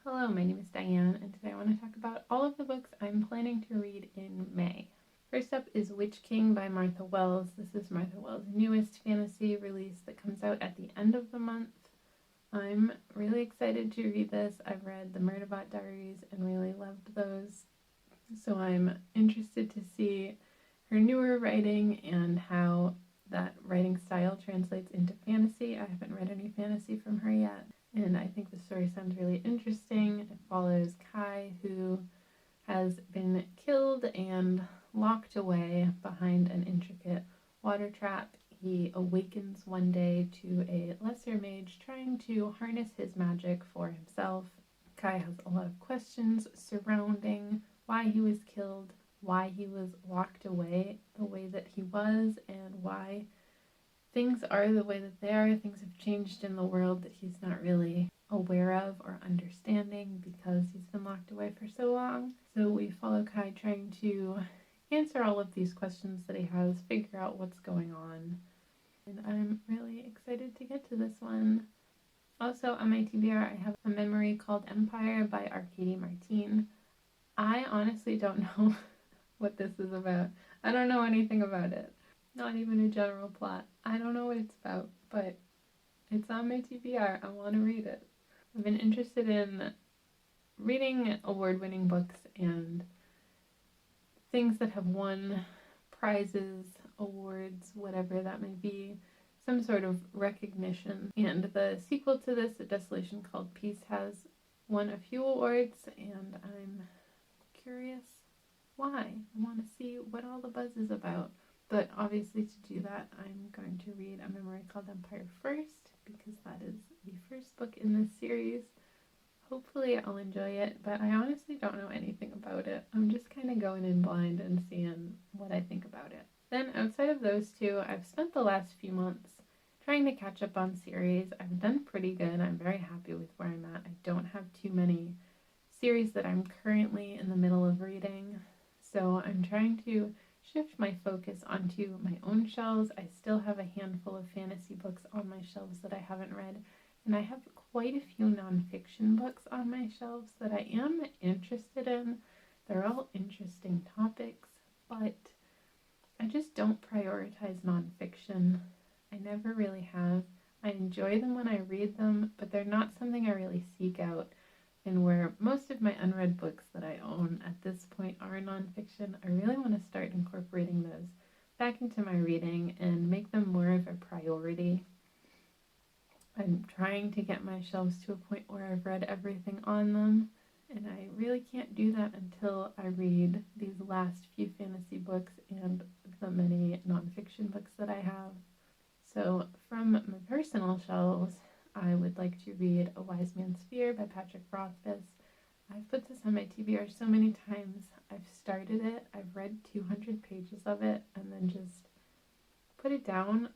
Hello, my name is Diane, and today I want to talk about all of the books I'm planning to read in May. First up is Witch King by Martha Wells. This is Martha Wells' newest fantasy release that comes out at the end of the month. I'm really excited to read this. I've read the Murderbot Diaries and really loved those, so I'm interested to see her newer writing and how that writing style translates into fantasy. I haven't read any fantasy from her yet, and I think the story sounds really interesting. It follows Kai, who has been killed and locked away behind an intricate water trap. He awakens one day to a lesser mage trying to harness his magic for himself. Kai has a lot of questions surrounding why he was killed, why he was locked away the way that he was, and why things are the way that they are. Things have changed in the world that he's not really aware of or understanding because he's been locked away for so long. So we follow Kai trying to answer all of these questions that he has, figure out what's going on. And I'm really excited to get to this one. Also on my TBR, I have a memory called Empire by Arcady Martine. I honestly don't know what this is about. I don't know anything about it. Not even a general plot. I don't know what it's about, but it's on my TBR. I want to read it. I've been interested in reading award-winning books and things that have won prizes, awards, whatever that may be, some sort of recognition. And the sequel to this, A Desolation Called Peace, has won a few awards, and I'm curious why. I want to see what all the buzz is about. But obviously to do that, I'm going to read A Memory Called Empire first, because that is the first book in this series. Hopefully I'll enjoy it, but I honestly don't know anything about it. I'm just kind of going in blind and seeing what I think about it. Then outside of those two, I've spent the last few months trying to catch up on series. I've done pretty good. I'm very happy with where I'm at. I don't have too many series that I'm currently in the middle of reading, so I'm trying to shift my focus onto my own shelves. I still have a handful of fantasy books on my shelves that I haven't read, and I have quite a few nonfiction books on my shelves that I am interested in. They're all interesting topics, but I just don't prioritize nonfiction. I never really have. I enjoy them when I read them, but they're not something I really seek out. And where most of my unread books that I own at this point are nonfiction, I really want to start incorporating those back into my reading and make them more of a priority. I'm trying to get my shelves to a point where I've read everything on them, and I really can't do that until I read these last few fantasy books and the many nonfiction books that I have. So from my personal shelves, I would like to read A Wise Man's Fear by Patrick Rothfuss. I've put this on my TBR so many times. I've started it, I've read 200 pages of it, and then just put it down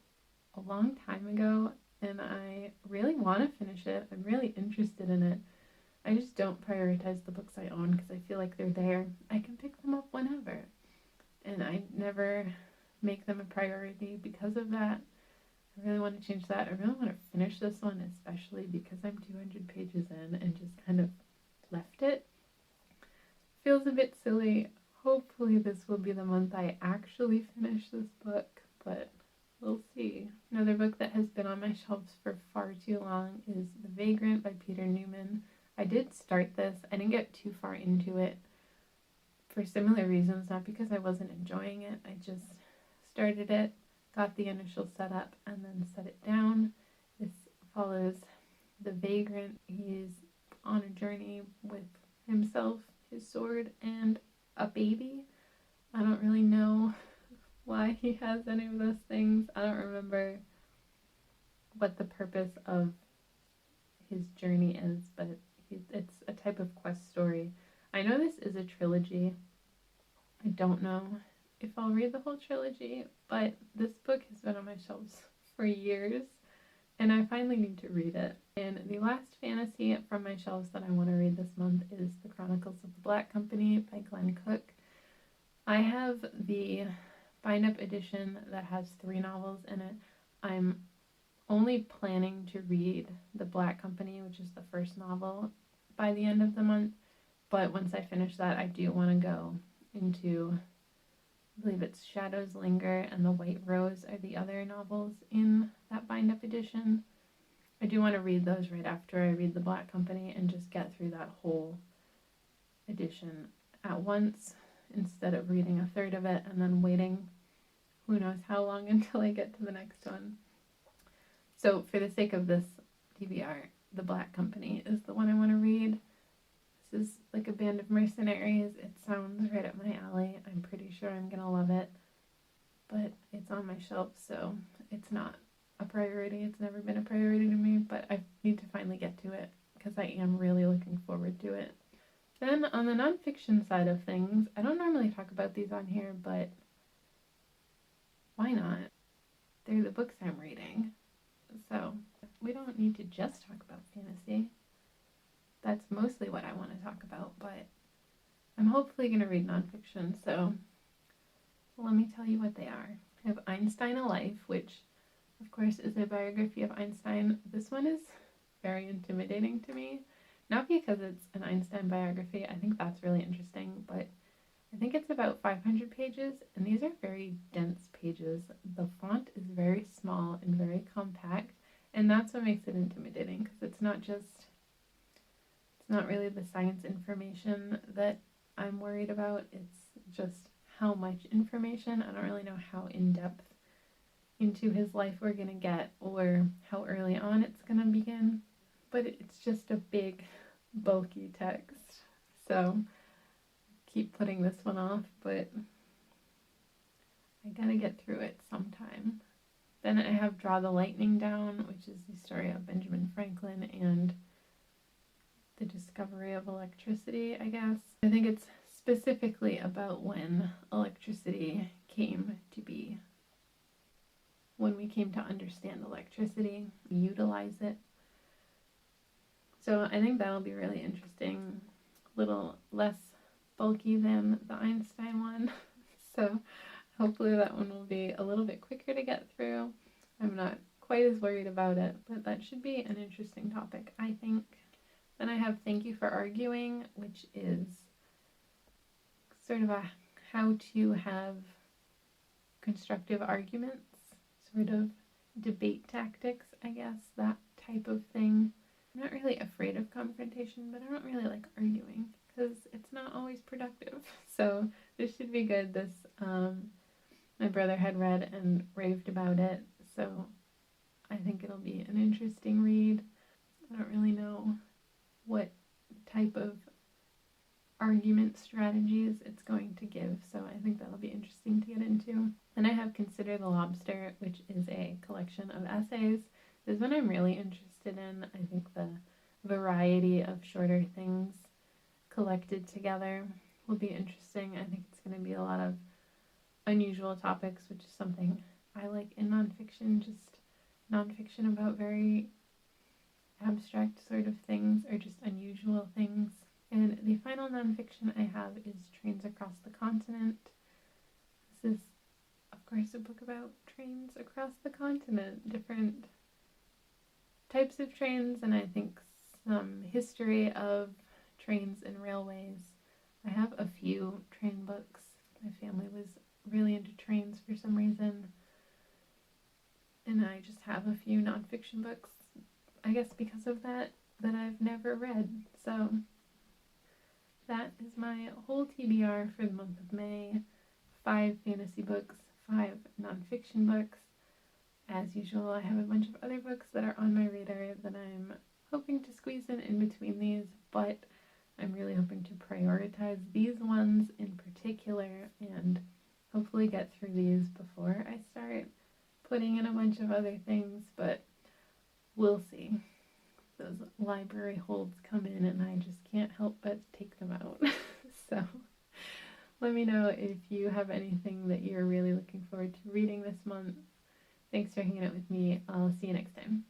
a long time ago, and I really want to finish it. I'm really interested in it. I just don't prioritize the books I own because I feel like they're there. I can pick them up whenever, and I never make them a priority because of that. I really want to change that. I really want to finish this one, especially because I'm 200 pages in and just kind of left it. Feels a bit silly. Hopefully this will be the month I actually finish this book, but we'll see. Another book that has been on my shelves for far too long is The Vagrant by Peter Newman. I did start this. I didn't get too far into it for similar reasons, not because I wasn't enjoying it. I just started it, got the initial setup, and then set it down. This follows the vagrant. He's on a journey with himself, his sword, and a baby. I don't really know why he has any of those things. I don't remember what the purpose of his journey is, but it's a type of quest story. I know this is a trilogy. I don't know if I'll read the whole trilogy, but this book has been on my shelves for years, and I finally need to read it. And the last fantasy from my shelves that I want to read this month is The Chronicles of the Black Company by Glenn Cook. I have the bind-up edition that has 3 novels in it. I'm only planning to read The Black Company, which is the first novel, by the end of the month. But once I finish that, I do want to go into, I believe it's Shadows Linger and The White Rose are the other novels in that bind-up edition. I do want to read those right after I read The Black Company and just get through that whole edition at once instead of reading a third of it and then waiting who knows how long until I get to the next one. So for the sake of this TBR, The Black Company is the one I want to read. This is like a band of mercenaries. It sounds right up my alley. I'm pretty sure I'm going to love it. But it's on my shelf, so it's not a priority. It's never been a priority to me, but I need to finally get to it because I am really looking forward to it. Then on the nonfiction side of things, I don't normally talk about these on here, but why not? They're the books I'm reading. So we don't need to just talk about fantasy. That's mostly what I want to talk about, but I'm hopefully going to read nonfiction, so let me tell you what they are. I have Einstein A Life, which of course is a biography of Einstein. This one is very intimidating to me, not because it's an Einstein biography. I think that's really interesting, but I think it's about 500 pages, and these are very dense pages. The font is very small and very compact, and that's what makes it intimidating, because it's not really the science information that I'm worried about. It's just how much information. I don't really know how in-depth into his life we're going to get or how early on it's going to begin, but it's just a big, bulky text. So keep putting this one off, but I gotta get through it sometime. Then I have Draw the Lightning Down, which is the story of Benjamin Franklin and the discovery of electricity, I guess. I think it's specifically about when electricity came to be, when we came to understand electricity, utilize it. So I think that'll be really interesting. A little less bulky than the Einstein one. So hopefully that one will be a little bit quicker to get through. I'm not quite as worried about it, but that should be an interesting topic, I think. Then I have Thank You for Arguing, which is sort of a how to have constructive arguments, sort of debate tactics, I guess, that type of thing. I'm not really afraid of confrontation, but I don't really like arguing because it's not always productive. So this should be good. This, my brother had read and raved about it, so I think it'll be an interesting read. I don't really know what type of argument strategies it's going to give, so I think that'll be interesting to get into. Then I have Consider the Lobster, which is a collection of essays. This one I'm really interested in. I think the variety of shorter things collected together will be interesting. I think it's going to be a lot of unusual topics, which is something I like in nonfiction, just nonfiction about very abstract sort of things or just unusual things. And the final nonfiction I have is Trains Across the Continent. This is, of course, a book about trains across the continent, different types of trains, and I think some history of trains and railways. I have a few train books. My family was really into trains for some reason, and I just have a few nonfiction books, I guess because of that I've never read. So that is my whole TBR for the month of May. 5 fantasy books, 5 nonfiction books. As usual, I have a bunch of other books that are on my radar that I'm hoping to squeeze in between these, but I'm really hoping to prioritize these ones in particular and hopefully get through these before I start putting in a bunch of other things, but we'll see. Those library holds come in and I just can't help but take them out. So let me know if you have anything that you're really looking forward to reading this month. Thanks for hanging out with me. I'll see you next time.